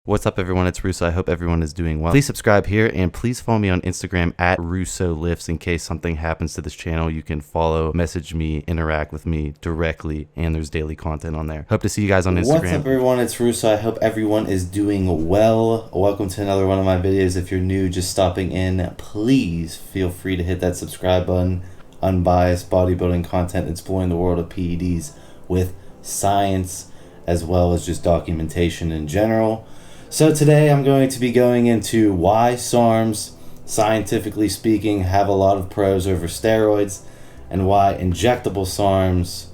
What's up, everyone? It's Russo. I hope everyone is doing well. Please subscribe here and please follow me on Instagram at RussoLifts. In case something happens to this channel, you can follow, message me, interact with me directly, and there's daily content on there. Hope to see you guys on Instagram. What's up, everyone? It's Russo. I hope everyone is doing well. Welcome to another one of my videos. If you're new, just stopping in, please feel free to hit that subscribe button. Unbiased bodybuilding content, exploring the world of PEDs with science, as well as just documentation in general. So today I'm going to be going into why Sarms, scientifically speaking, have a lot of pros over steroids, and why injectable Sarms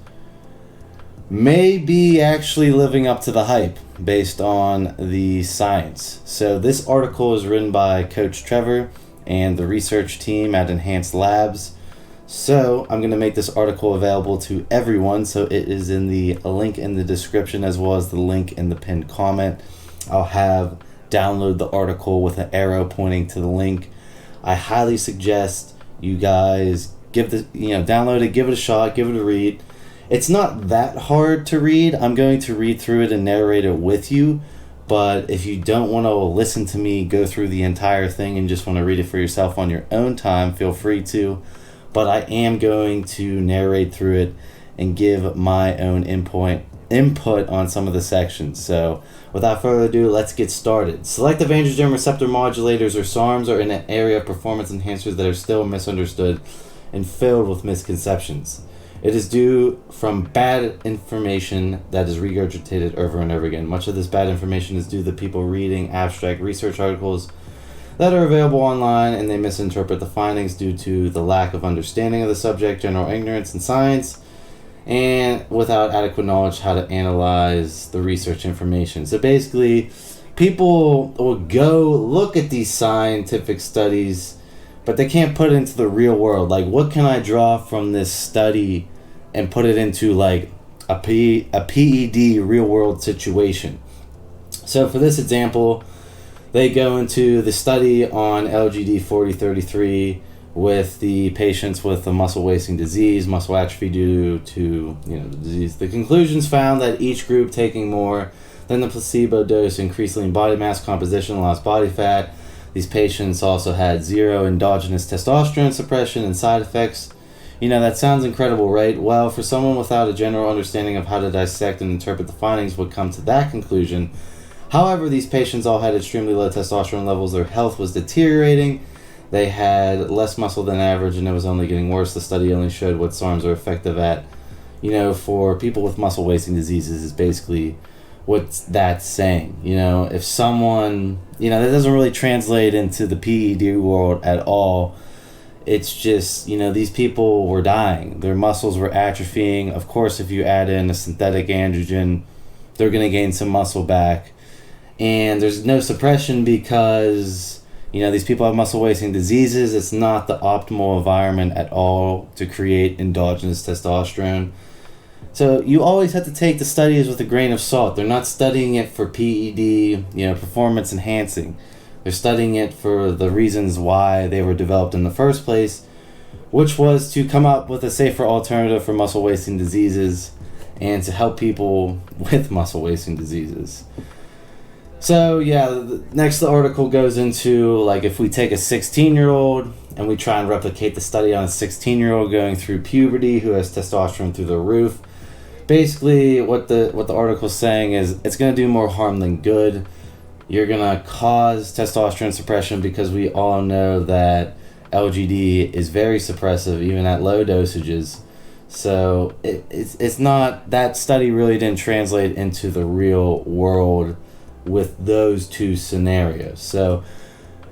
may be actually living up to the hype based on the science. So this article is written by Coach Trevor and the research team at Enhanced Labs. So I'm going to make this article available to everyone, so it is in the link in the description as well as the link in the pinned comment. I'll have download the article with an arrow pointing to the link. I highly suggest you guys download it, give it a shot, give it a read. It's not that hard to read. I'm going to read through it and narrate it with you, but if you don't want to listen to me go through the entire thing and just want to read it for yourself on your own time, feel free to. But I am going to narrate through it and give my own input on some of the sections. So without further ado, let's get started. Selective androgen receptor modulators, or SARMs, are in an area of performance enhancers that are still misunderstood and filled with misconceptions. It is due from bad information that is regurgitated over and over again. Much of this bad information is due to people reading abstract research articles that are available online, and they misinterpret the findings due to the lack of understanding of the subject, general ignorance in science, and without adequate knowledge how to analyze the research information. So basically, people will go look at these scientific studies, but they can't put it into the real world. Like, what can I draw from this study and put it into like a PED real world situation? So for this example, they go into the study on LGD 4033 with the patients with a muscle wasting disease, muscle atrophy due to the disease. The conclusions found that each group taking more than the placebo dose increased lean body mass composition and lost body fat. These patients also had zero endogenous testosterone suppression and side effects. That sounds incredible, right? Well, for someone without a general understanding of how to dissect and interpret the findings would come to that conclusion. However, these patients all had extremely low testosterone levels. Their health was deteriorating. They had less muscle than average, and it was only getting worse. The study only showed what SARMs are effective at. For people with muscle wasting diseases is basically what that's saying. If someone, that doesn't really translate into the PED world at all. It's just, these people were dying. Their muscles were atrophying. Of course, if you add in a synthetic androgen, they're going to gain some muscle back. And there's no suppression because these people have muscle wasting diseases. It's not the optimal environment at all to create endogenous testosterone. So you always have to take the studies with a grain of salt. They're not studying it for PED, performance enhancing. They're studying it for the reasons why they were developed in the first place, which was to come up with a safer alternative for muscle wasting diseases and to help people with muscle wasting diseases. So next the article goes into, like, if we take a 16-year-old and we try and replicate the study on a 16-year-old going through puberty who has testosterone through the roof. Basically, what the article's saying is it's going to do more harm than good. You're going to cause testosterone suppression because we all know that LGD is very suppressive even at low dosages. So it's not, that study really didn't translate into the real world with those two scenarios. So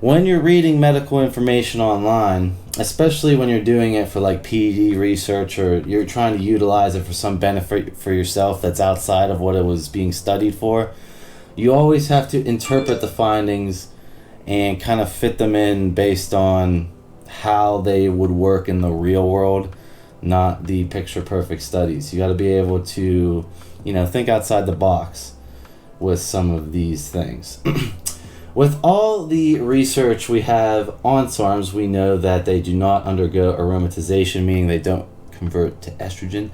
when you're reading medical information online, especially when you're doing it for like PED research, or you're trying to utilize it for some benefit for yourself that's outside of what it was being studied for, you always have to interpret the findings and kind of fit them in based on how they would work in the real world, not the picture perfect studies. You got to be able to think outside the box with some of these things. With all the research we have on SARMs, we know that they do not undergo aromatization, meaning they don't convert to estrogen,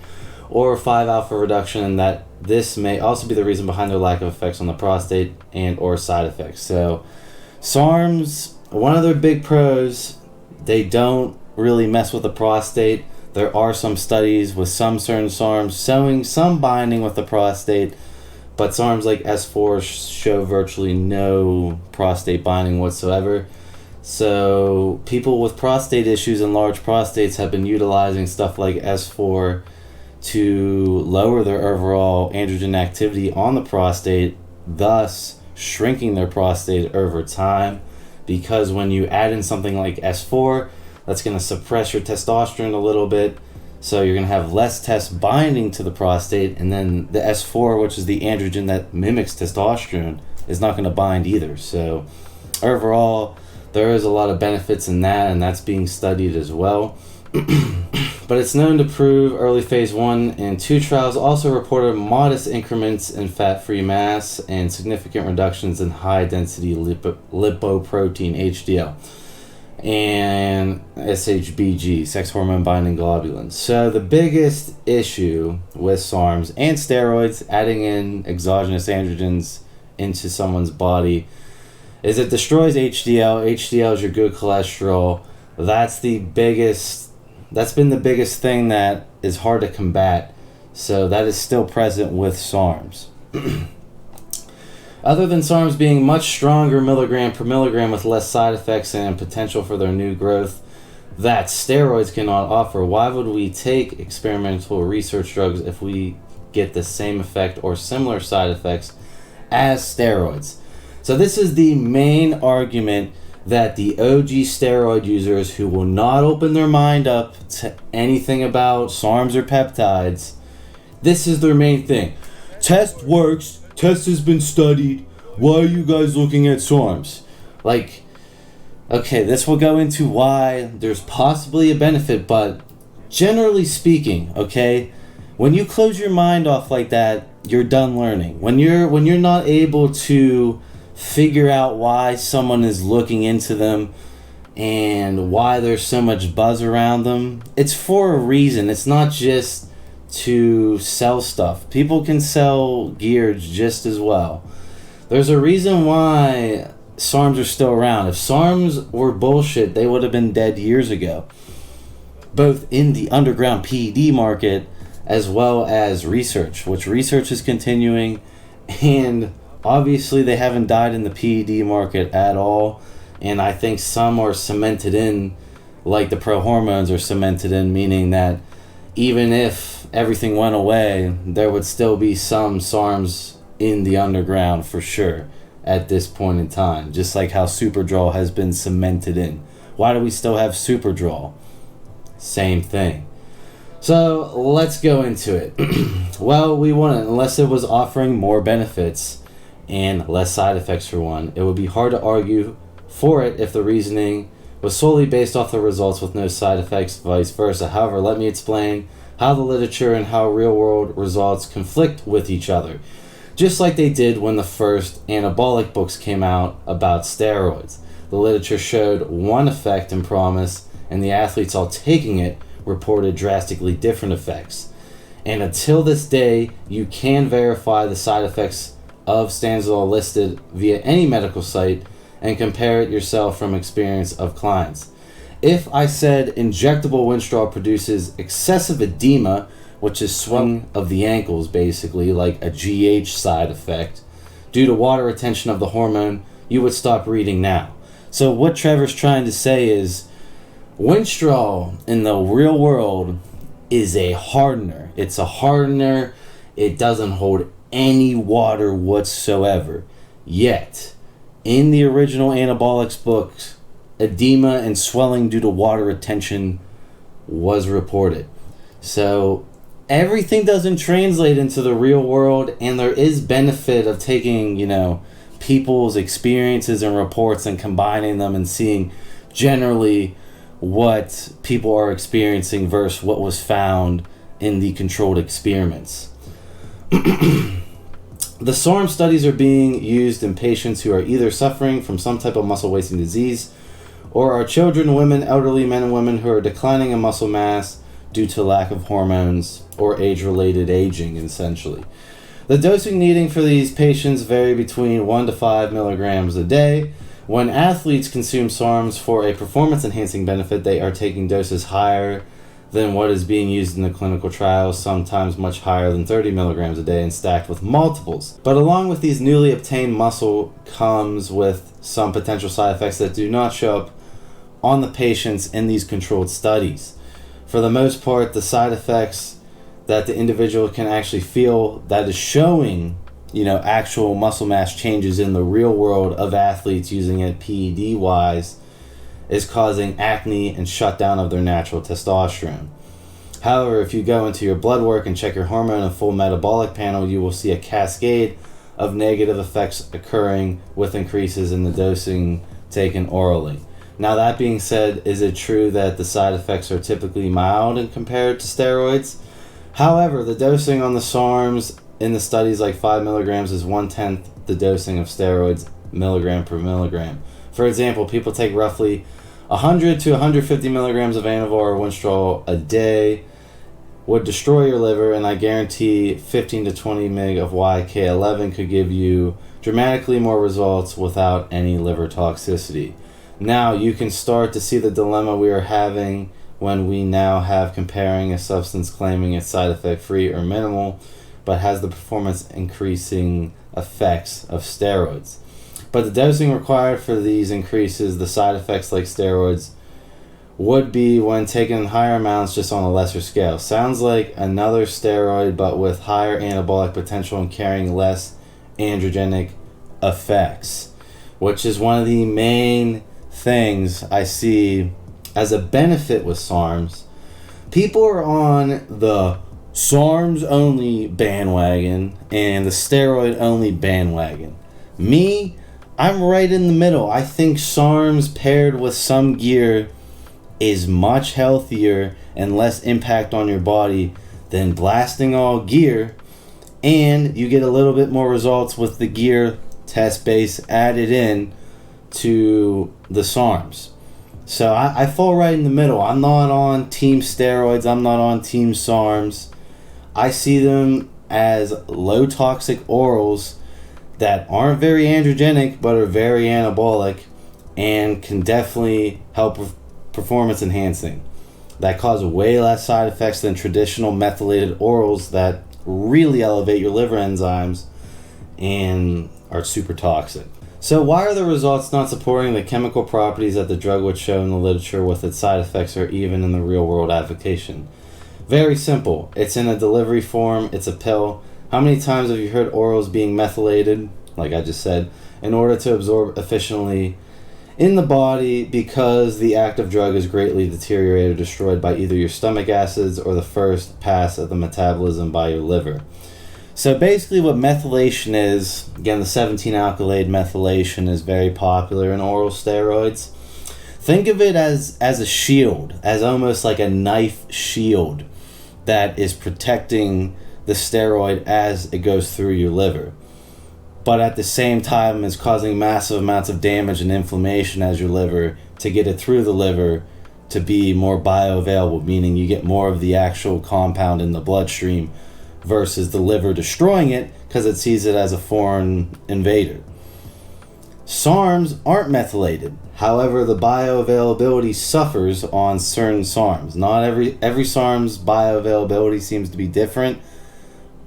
or 5-alpha reduction, and that this may also be the reason behind their lack of effects on the prostate and or side effects. So Sarms, one of their big pros, they don't really mess with the prostate. There are some studies with some certain Sarms showing some binding with the prostate, but Sarms like S4 show virtually no prostate binding whatsoever. So people with prostate issues and large prostates have been utilizing stuff like S4 to lower their overall androgen activity on the prostate, thus shrinking their prostate over time. Because when you add in something like S4, that's going to suppress your testosterone a little bit, so you're going to have less test binding to the prostate, and then the S4, which is the androgen that mimics testosterone, is not going to bind either. So overall, there is a lot of benefits in that, and that's being studied as well. But it's known to prove early phase 1 and 2 trials also reported modest increments in fat-free mass and significant reductions in high-density lipoprotein HDL and SHBG, sex hormone binding globulins. So the biggest issue with Sarms and steroids, adding in exogenous androgens into someone's body, is it destroys HDL. HDL is your good cholesterol. That's been the biggest thing that is hard to combat. So that is still present with Sarms. Other than Sarms being much stronger milligram per milligram with less side effects and potential for their new growth that steroids cannot offer, why would we take experimental research drugs if we get the same effect or similar side effects as steroids? So this is the main argument that the OG steroid users who will not open their mind up to anything about Sarms or peptides, this is their main thing. Test works. Test has been studied. Why are you guys looking at Sarms? Like, okay, this will go into why there's possibly a benefit, but generally speaking, okay, when you close your mind off like that, you're done learning. When you're not able to figure out why someone is looking into them and why there's so much buzz around them, it's for a reason. It's not just to sell stuff. People can sell gear just as well. There's a reason why Sarms are still around. If Sarms were bullshit, they would have been dead years ago, both in the underground PED market as well as research, which research is continuing, and obviously they haven't died in the PED market at all. And I think some are cemented in, like the pro hormones are cemented in, meaning that even if everything went away, there would still be some Sarms in the underground for sure at this point in time, just like how Superdraw has been cemented in. Why do we still have Superdraw? Same thing. So let's go into it. Well, we wouldn't unless it was offering more benefits and less side effects for one. It would be hard to argue for it if the reasoning was solely based off the results with no side effects, vice versa. However, let me explain how the literature and how real-world results conflict with each other, just like they did when the first anabolic books came out about steroids. The literature showed one effect and promise, and the athletes all taking it reported drastically different effects. And until this day, you can verify the side effects of stanozolol listed via any medical site and compare it yourself from experience of clients. If I said injectable Winstrol produces excessive edema, which is swelling of the ankles basically, like a GH side effect, due to water retention of the hormone, you would stop reading now. So what Trevor's trying to say is Winstrol in the real world is a hardener. It's a hardener. It doesn't hold any water whatsoever. Yet, in the original anabolics books, edema and swelling due to water retention was reported. So everything doesn't translate into the real world, and there is benefit of taking, people's experiences and reports and combining them and seeing generally what people are experiencing versus what was found in the controlled experiments. The Sarms studies are being used in patients who are either suffering from some type of muscle wasting disease or are children, women, elderly men and women who are declining in muscle mass due to lack of hormones or age-related aging, essentially. The dosing needing for these patients vary between 1 to 5 milligrams a day. When athletes consume Sarms for a performance-enhancing benefit, they are taking doses higher than what is being used in the clinical trials, sometimes much higher than 30 milligrams a day and stacked with multiples. But along with these newly obtained muscle comes with some potential side effects that do not show up on the patients in these controlled studies. For the most part, the side effects that the individual can actually feel that is showing, actual muscle mass changes in the real world of athletes using it PED wise is causing acne and shutdown of their natural testosterone. However, if you go into your blood work and check your hormone and full metabolic panel, you will see a cascade of negative effects occurring with increases in the dosing taken orally. Now, that being said, is it true that the side effects are typically mild and compared to steroids? However, the dosing on the Sarms in the studies like 5 milligrams is 1/10 the dosing of steroids milligram per milligram. For example, people take roughly 100 to 150 milligrams of Anabolic or Winstrol a day would destroy your liver, and I guarantee 15 to 20 mg of YK11 could give you dramatically more results without any liver toxicity. Now you can start to see the dilemma we are having when we now have comparing a substance claiming it's side effect free or minimal, but has the performance increasing effects of steroids. But the dosing required for these increases the side effects like steroids would be when taken in higher amounts, just on a lesser scale. Sounds like another steroid, but with higher anabolic potential and carrying less androgenic effects, which is one of the main things I see as a benefit with Sarms. People are on the Sarms only bandwagon and the steroid only bandwagon. Me, I'm right in the middle. I think Sarms paired with some gear is much healthier and less impact on your body than blasting all gear, and you get a little bit more results with the gear test base added in to the Sarms. So I fall right in the middle. I'm not on team steroids. I'm not on team Sarms. I see them as low toxic orals that aren't very androgenic but are very anabolic and can definitely help with performance enhancing, that cause way less side effects than traditional methylated orals that really elevate your liver enzymes and are super toxic. So why are the results not supporting the chemical properties that the drug would show in the literature with its side effects or even in the real world application? Very simple. It's in a delivery form. It's a pill. How many times have you heard orals being methylated, like I just said, in order to absorb efficiently in the body because the active drug is greatly deteriorated or destroyed by either your stomach acids or the first pass of the metabolism by your liver? So basically what methylation is, again, the 17-alkylate methylation is very popular in oral steroids. Think of it as a shield, as almost like a knife shield that is protecting the steroid as it goes through your liver, but at the same time is causing massive amounts of damage and inflammation as your liver to get it through the liver to be more bioavailable, meaning you get more of the actual compound in the bloodstream versus the liver destroying it because it sees it as a foreign invader. Sarms aren't methylated. However, the bioavailability suffers on certain Sarms. Not every Sarms bioavailability seems to be different,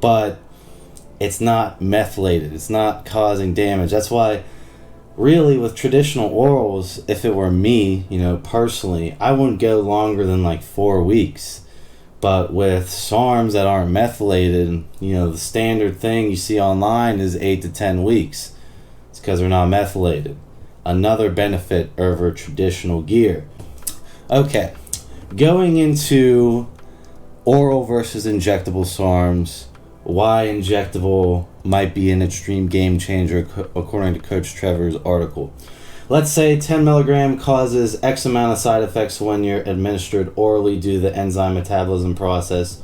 but it's not methylated. It's not causing damage. That's why, really, with traditional orals, if it were me, personally, I wouldn't go longer than like 4 weeks. But with Sarms that aren't methylated, the standard thing you see online is 8 to 10 weeks. It's because they're not methylated. Another benefit over traditional gear. Okay, going into oral versus injectable Sarms, why injectable might be an extreme game changer according to Coach Trevor's article. Let's say 10 milligram causes X amount of side effects when you're administered orally due to the enzyme metabolism process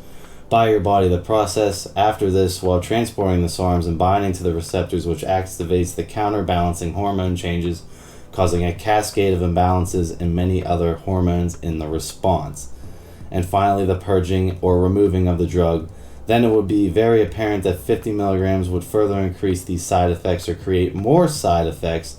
by your body. The process after this, while transporting the Sarms and binding to the receptors, which activates the counterbalancing hormone changes, causing a cascade of imbalances and many other hormones in the response. and finally the purging or removing of the drug, then it would be very apparent that 50 milligrams would further increase these side effects or create more side effects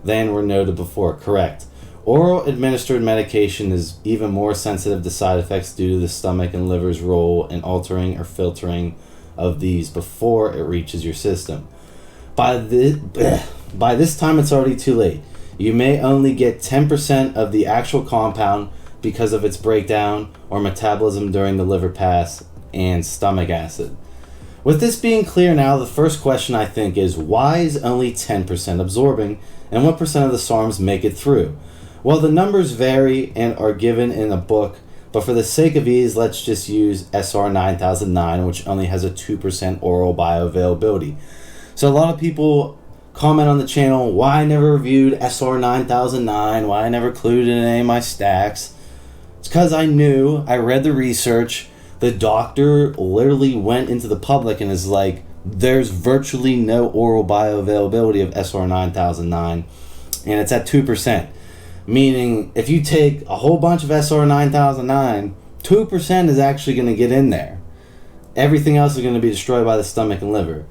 than were noted before. Correct. Oral administered medication is even more sensitive to side effects due to the stomach and liver's role in altering or filtering of these before it reaches your system. By this time, it's already too late. You may only get 10% of the actual compound because of its breakdown or metabolism during the liver pass and stomach acid. With this being clear now, the first question I think is, why is only 10% absorbing, and what percent of the SARMs make it through? Well, the numbers vary and are given in a book, but for the sake of ease, let's just use SR 9009, which only has a 2% oral bioavailability. So a lot of people comment on the channel, why I never reviewed SR 9009, why I never included it in any of my stacks. It's because I read the research. The doctor literally went into the public and is like, there's virtually no oral bioavailability of SR 9009, and it's at 2%. Meaning, if you take a whole bunch of SR 9009, 2% is actually going to get in there. Everything else is going to be destroyed by the stomach and liver.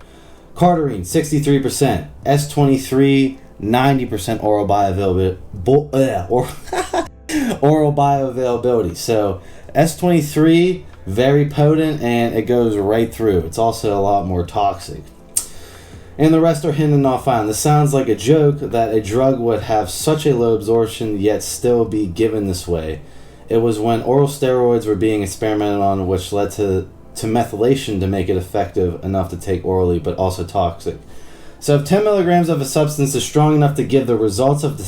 Cardarine, 63%. S23, 90% oral bioavailability. Oral bioavailability. So, S23, very potent, and it goes right through. It's also a lot more toxic. And the rest are hidden and not found. This sounds like a joke that a drug would have such a low absorption yet still be given this way. It was when oral steroids were being experimented on which led to methylation to make it effective enough to take orally, but also toxic. So if 10 milligrams of a substance is strong enough to give the results of the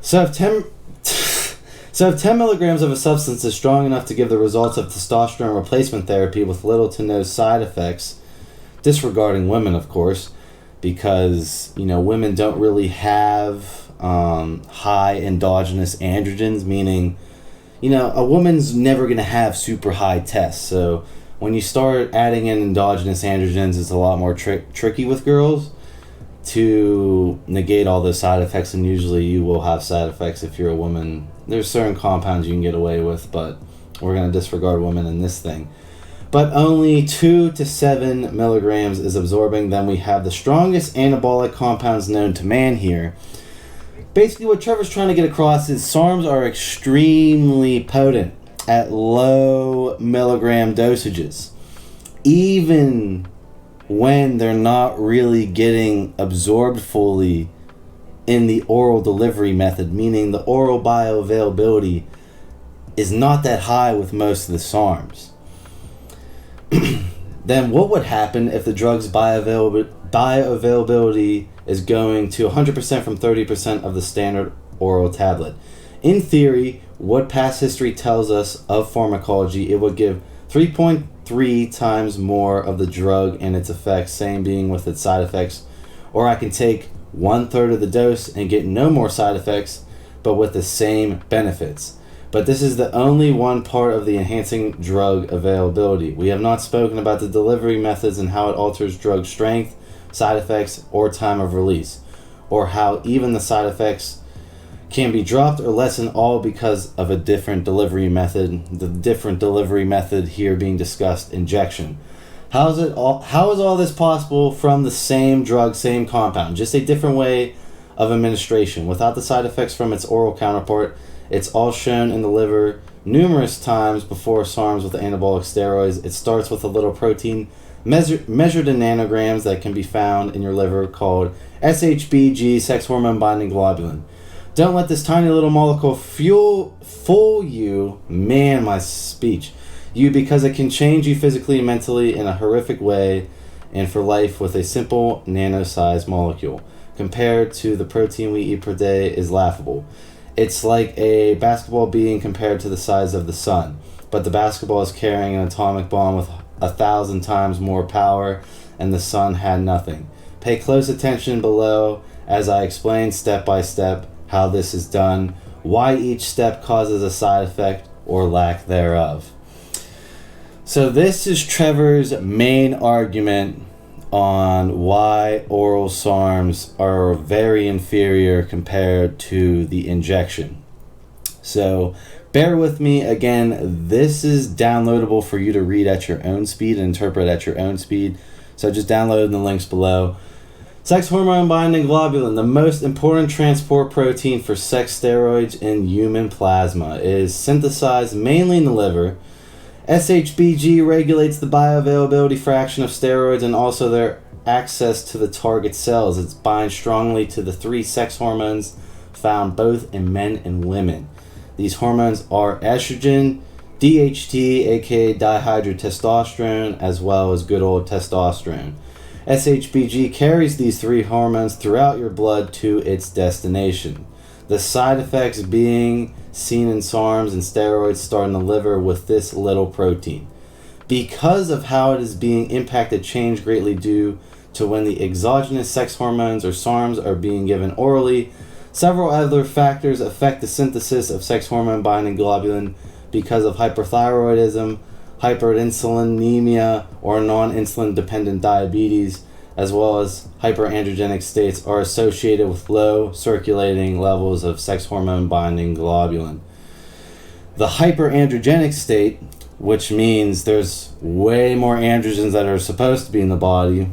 So if 10 milligrams of a substance is strong enough to give the results of testosterone replacement therapy with little to no side effects, disregarding women, of course, because, women don't really have high endogenous androgens, meaning, a woman's never going to have super high tests. So when you start adding in endogenous androgens, it's a lot more tricky with girls to negate all those side effects, and usually you will have side effects if you're a woman. There's certain compounds you can get away with, but we're going to disregard women in this thing. But only 2 to 7 milligrams is absorbing. Then we have the strongest anabolic compounds known to man here. Basically what Trevor's trying to get across is SARMs are extremely potent at low milligram dosages, even when they're not really getting absorbed fully in the oral delivery method, meaning the oral bioavailability is not that high with most of the SARMs. Then what would happen if the drug's bioavailability is going to 100% from 30% of the standard oral tablet? In theory, what past history tells us of pharmacology, it would give 3.3 times more of the drug and its effects, same being with its side effects. Or I can take 1/3 of the dose and get no more side effects, but with the same benefits. But this is the only one part of the enhancing drug availability. We have not spoken about the delivery methods and how it alters drug strength, side effects, or time of release, or how even the side effects can be dropped or lessened, all because of a different delivery method. The different delivery method here being discussed, injection. How is all this possible from the same drug, same compound, just a different way of administration without the side effects from its oral counterpart? It's all shown in the liver numerous times before SARMs with anabolic steroids. It starts with a little protein measured in nanograms that can be found in your liver called SHBG, sex hormone binding globulin. Don't let this tiny little molecule fool you, man, my speech, because it can change you physically and mentally in a horrific way and for life with a simple nano-sized molecule. Compared to the protein we eat per day is laughable. It's like a basketball being compared to the size of the sun, but the basketball is carrying an atomic bomb with 1,000 times more power, and the sun had nothing. Pay close attention below as I explain step by step how this is done, why each step causes a side effect or lack thereof. So this is Trevor's main argument on why oral SARMs are very inferior compared to the injection. So bear with me. Again, this is downloadable for you to read at your own speed and interpret at your own speed. So just download the links below. Sex hormone binding globulin, the most important transport protein for sex steroids in human plasma, is synthesized mainly in the liver. SHBG regulates the bioavailability fraction of steroids and also their access to the target cells. It binds strongly to the 3 sex hormones found both in men and women. These hormones are estrogen, DHT, aka dihydrotestosterone, as well as good old testosterone. SHBG carries these 3 hormones throughout your blood to its destination. The side effects being seen in Sarms and steroids start in the liver with this little protein. Because of how it is being impacted change greatly due to when the exogenous sex hormones or Sarms are being given orally. Several other factors affect the synthesis of sex hormone binding globulin because of hyperthyroidism, hyperinsulinemia, or non-insulin dependent diabetes, as well as hyperandrogenic states are associated with low circulating levels of sex hormone binding globulin. The hyperandrogenic state, which means there's way more androgens that are supposed to be in the body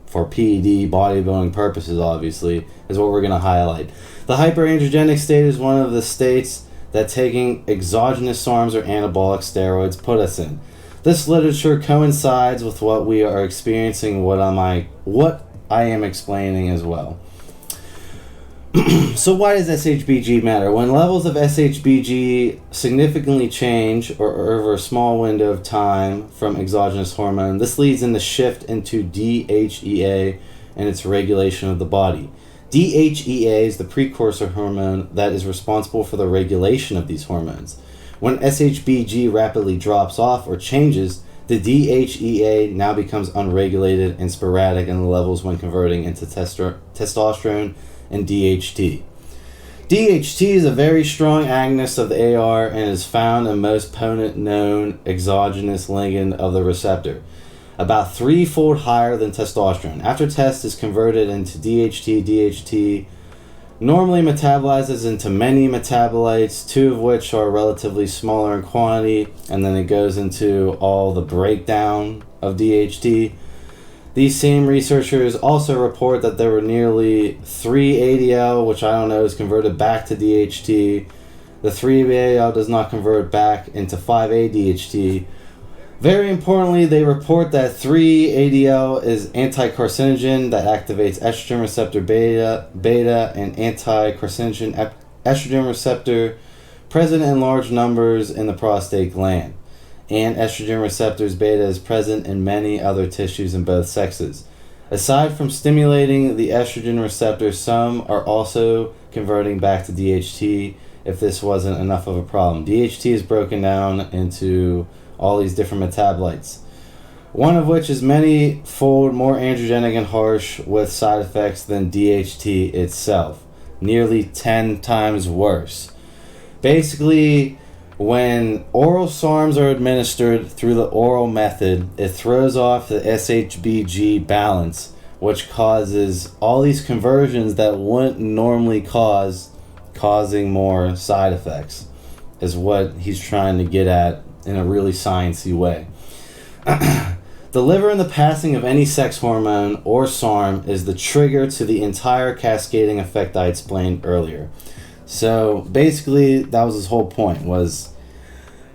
for PED, bodybuilding purposes obviously, is what we're going to highlight. The hyperandrogenic state is one of the states that taking exogenous Sarms or anabolic steroids put us in. This literature coincides with what we are experiencing, what I am explaining as well. So why does SHBG matter? When levels of SHBG significantly change or over a small window of time from exogenous hormone, this leads in the shift into DHEA and its regulation of the body. DHEA is the precursor hormone that is responsible for the regulation of these hormones. When SHBG rapidly drops off or changes, the DHEA now becomes unregulated and sporadic in the levels when converting into testosterone and DHT. DHT is a very strong agonist of the AR and is found in most potent known exogenous ligand of the receptor, about 3-fold higher than testosterone. After test is converted into DHT normally metabolizes into many metabolites, 2 of which are relatively smaller in quantity, and then it goes into all the breakdown of DHT. These same researchers also report that there were nearly 3 ADL, which I don't know is converted back to DHT. The 3 ADL does not convert back into 5-ADHT. Very importantly, they report that 3 ADL is anti-carcinogen that activates estrogen receptor beta and anti-carcinogen estrogen receptor present in large numbers in the prostate gland. And estrogen receptors beta is present in many other tissues in both sexes. Aside from stimulating the estrogen receptor, some are also converting back to DHT if this wasn't enough of a problem. DHT is broken down into all these different metabolites, one of which is many-fold more androgenic and harsh with side effects than DHT itself, nearly 10 times worse. Basically, when oral Sarms are administered through the oral method, it throws off the SHBG balance, which causes all these conversions that wouldn't normally causing more side effects, is what he's trying to get at in a really sciencey way. The liver and the passing of any sex hormone or SARM is the trigger to the entire cascading effect I explained earlier. So basically, that was his whole point, was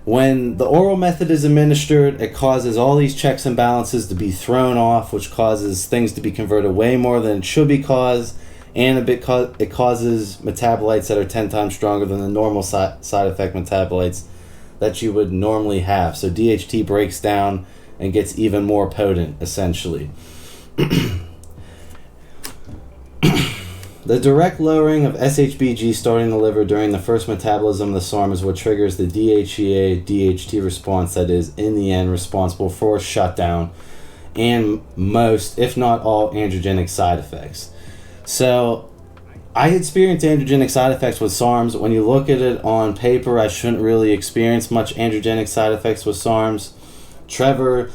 when the oral method is administered, it causes all these checks and balances to be thrown off, which causes things to be converted way more than it should be caused, and it causes metabolites that are 10 times stronger than the normal side effect metabolites that you would normally have. So DHT breaks down and gets even more potent, essentially. The direct lowering of SHBG starting in the liver during the first metabolism of the SARM is what triggers the DHEA-DHT response that is, in the end, responsible for shutdown and most, if not all, androgenic side effects. So I experienced androgenic side effects with SARMs. When you look at it on paper, I shouldn't really experience much androgenic side effects with SARMs. Trevor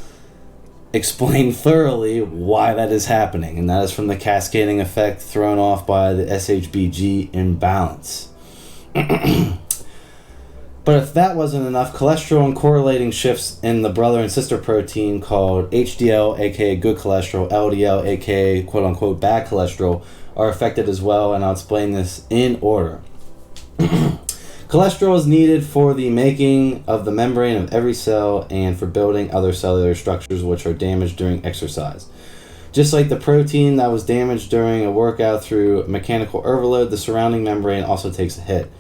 explained thoroughly why that is happening, and that is from the cascading effect thrown off by the SHBG imbalance. But if that wasn't enough, cholesterol and correlating shifts in the brother and sister protein called HDL, aka good cholesterol, LDL, aka quote-unquote bad cholesterol, are affected as well, and I'll explain this in order. Cholesterol is needed for the making of the membrane of every cell and for building other cellular structures which are damaged during exercise. Just like the protein that was damaged during a workout through mechanical overload, the surrounding membrane also takes a hit.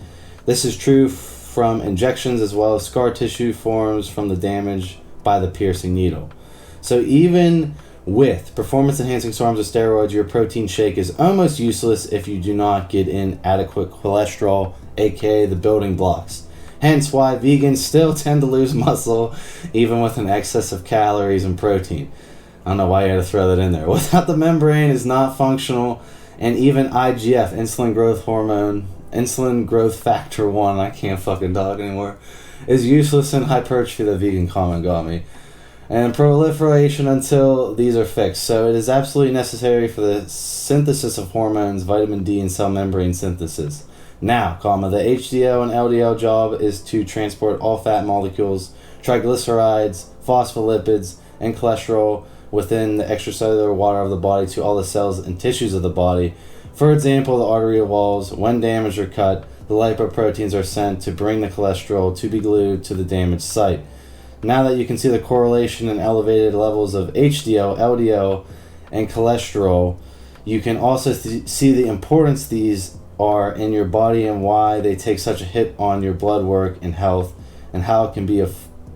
This is true from injections as well as scar tissue forms from the damage by the piercing needle. So even with performance-enhancing SARMs or steroids, your protein shake is almost useless if you do not get in adequate cholesterol, aka the building blocks. Hence why vegans still tend to lose muscle even with an excess of calories and protein. I don't know why you had to throw that in there. Without the membrane is not functional, and even IGF, insulin growth hormone, insulin growth factor 1, I can't fucking talk anymore, is useless in hypertrophy. The vegan comment got me. And proliferation until these are fixed. So it is absolutely necessary for the synthesis of hormones, vitamin D, and cell membrane synthesis. Now, the HDL and LDL job is to transport all fat molecules, triglycerides, phospholipids, and cholesterol within the extracellular water of the body to all the cells and tissues of the body. For example, the arterial walls, when damaged or cut, the lipoproteins are sent to bring the cholesterol to be glued to the damaged site. Now that you can see the correlation in elevated levels of HDL, LDL, and cholesterol, you can also see the importance these are in your body and why they take such a hit on your blood work and health, and how it can be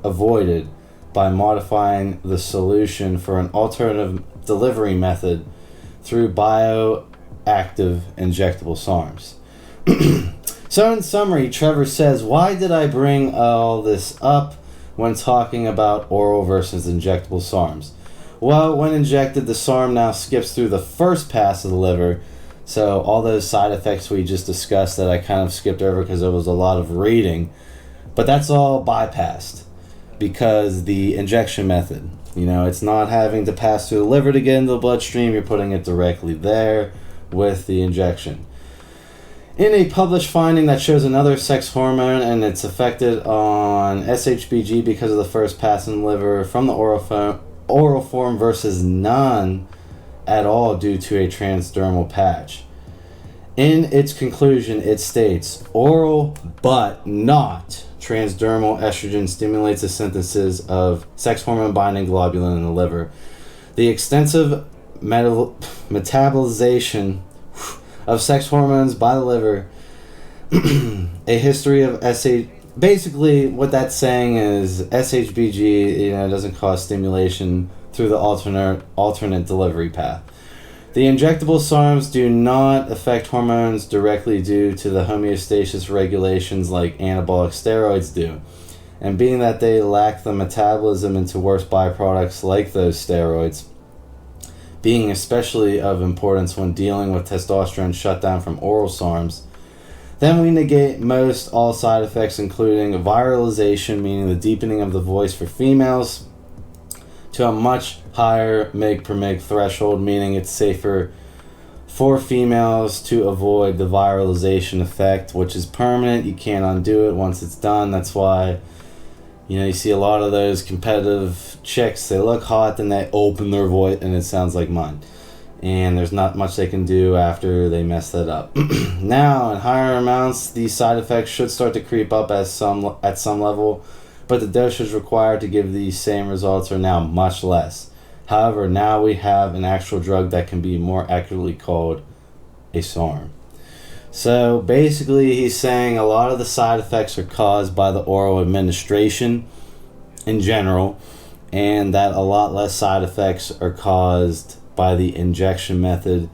avoided by modifying the solution for an alternative delivery method through bioactive injectable SARMs. So in summary, Trevor says, why did I bring all this up when talking about oral versus injectable SARMs? Well, when injected, the SARM now skips through the first pass of the liver, so all those side effects we just discussed that I kind of skipped over because there was a lot of reading, but that's all bypassed because the injection method, it's not having to pass through the liver to get into the bloodstream. You're putting it directly there with the injection. In a published finding that shows another sex hormone and it's affected on SHBG because of the first pass in the liver from the oral form versus none at all due to a transdermal patch. In its conclusion, it states, oral but not transdermal estrogen stimulates the synthesis of sex hormone binding globulin in the liver. The extensive metabolization of sex hormones by the liver, a history of basically what that's saying is SHBG, doesn't cause stimulation through the alternate delivery path. The injectable SARMs do not affect hormones directly due to the homeostasis regulations like anabolic steroids do. And being that they lack the metabolism into worse byproducts like those steroids, being especially of importance when dealing with testosterone shutdown from oral SARMs, then we negate most all side effects, including viralization, meaning the deepening of the voice for females, to a much higher mg per mg threshold, meaning it's safer for females to avoid the viralization effect, which is permanent. You can't undo it once it's done. That's why, you see a lot of those competitive chicks, they look hot, then they open their voice and it sounds like mine. And there's not much they can do after they mess that up. Now, in higher amounts, these side effects should start to creep up at some level, but the dosage required to give these same results are now much less. However, now we have an actual drug that can be more accurately called a SARM. So basically he's saying a lot of the side effects are caused by the oral administration in general, and that a lot less side effects are caused by the injection method.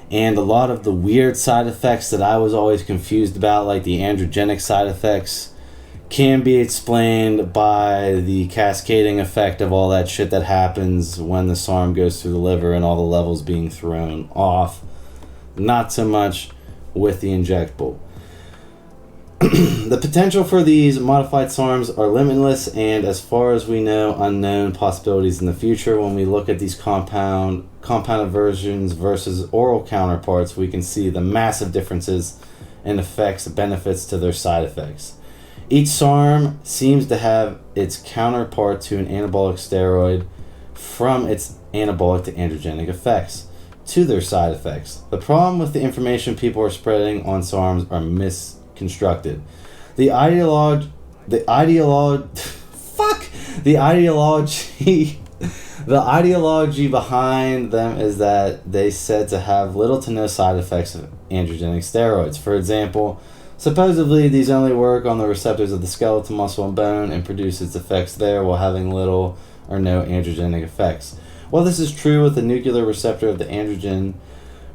And a lot of the weird side effects that I was always confused about, like the androgenic side effects, can be explained by the cascading effect of all that shit that happens when the SARM goes through the liver and all the levels being thrown off. Not so much with the injectable. The potential for these modified SARMs are limitless, and as far as we know, unknown possibilities in the future. When we look at these compounded versions versus oral counterparts, we can see the massive differences in effects, benefits to their side effects. Each SARM seems to have its counterpart to an anabolic steroid from its anabolic to androgenic effects to their side effects. The problem with the information people are spreading on SARMs are misconstructed. The ideology behind them is that they said to have little to no side effects of androgenic steroids. For example, supposedly these only work on the receptors of the skeletal muscle and bone and produce its effects there while having little or no androgenic effects. While this is true with the nuclear receptor of the androgen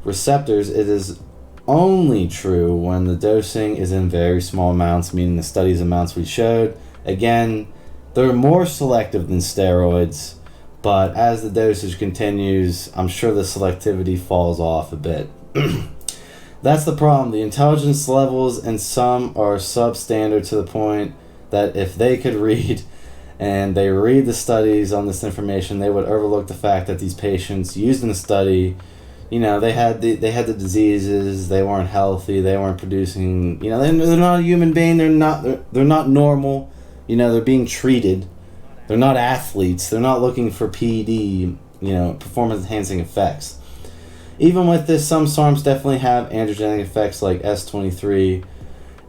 receptors, it is only true when the dosing is in very small amounts, meaning the studies amounts we showed. Again, they're more selective than steroids, but as the dosage continues, I'm sure the selectivity falls off a bit. That's the problem. The intelligence levels in some are substandard to the point that if they could read and they read the studies on this information, they would overlook the fact that these patients used in the study, you know, they had the diseases, they weren't healthy, they weren't producing, you know, they're not a human being, they're not normal, you know, they're being treated, they're not athletes, they're not looking for PD, you know, performance enhancing effects. Even with this, some SARMs definitely have androgenic effects like S23,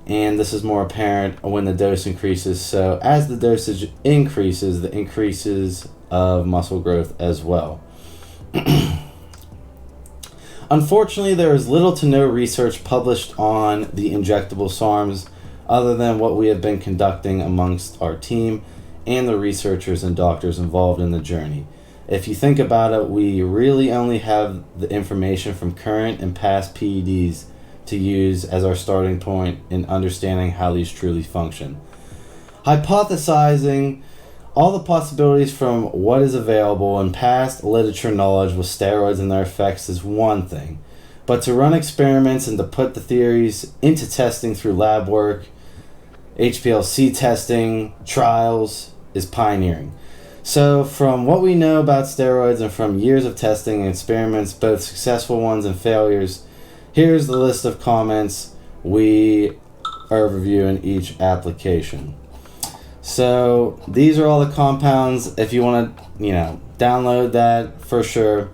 and this is more apparent when the dose increases. So as the dosage increases, the increases of muscle growth as well. Unfortunately, there is little to no research published on the injectable SARMs other than what we have been conducting amongst our team and the researchers and doctors involved in the journey. If you think about it, we really only have the information from current and past PEDs to use as our starting point in understanding how these truly function. Hypothesizing all the possibilities from what is available in past literature knowledge with steroids and their effects is one thing, but to run experiments and to put the theories into testing through lab work, HPLC testing, trials, is pioneering. So from what we know about steroids and from years of testing and experiments, both successful ones and failures, here's the list of comments we are reviewing each application. So these are all the compounds. If you want to, you know, download that for sure,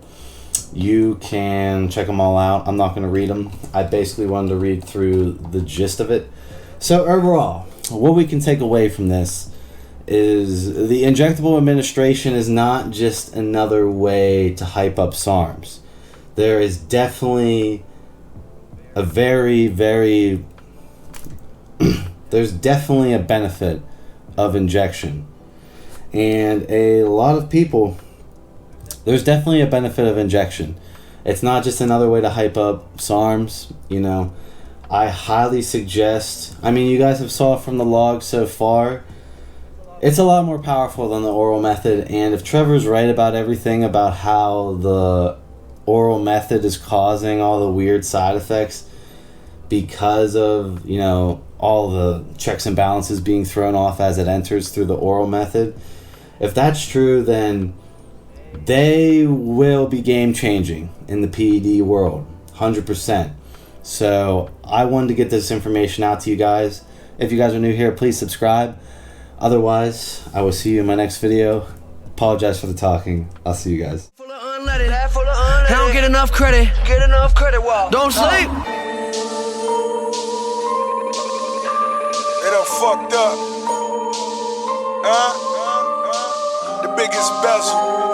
you can check them all out. I'm not going to read them. I basically wanted to read through the gist of it. So overall, what we can take away from this is the injectable administration is not just another way to hype up SARMs. There is definitely a there's definitely a benefit of injection. And a lot of people, there's definitely a benefit of injection. It's not just another way to hype up SARMs, you know. I highly suggest, I mean, you guys have saw from the log so far, it's a lot more powerful than the oral method, and if Trevor's right about everything about how the oral method is causing all the weird side effects because of, you know, all the checks and balances being thrown off as it enters through the oral method, if that's true, then they will be game changing in the PED world, 100%. So I wanted to get this information out to you guys. If you guys are new here, please subscribe. Otherwise, I will see you in my next video. Apologize for the talking. I'll see you guys. Full of unleaded. I don't get enough credit. Don't sleep. They done fucked up. The biggest bezel.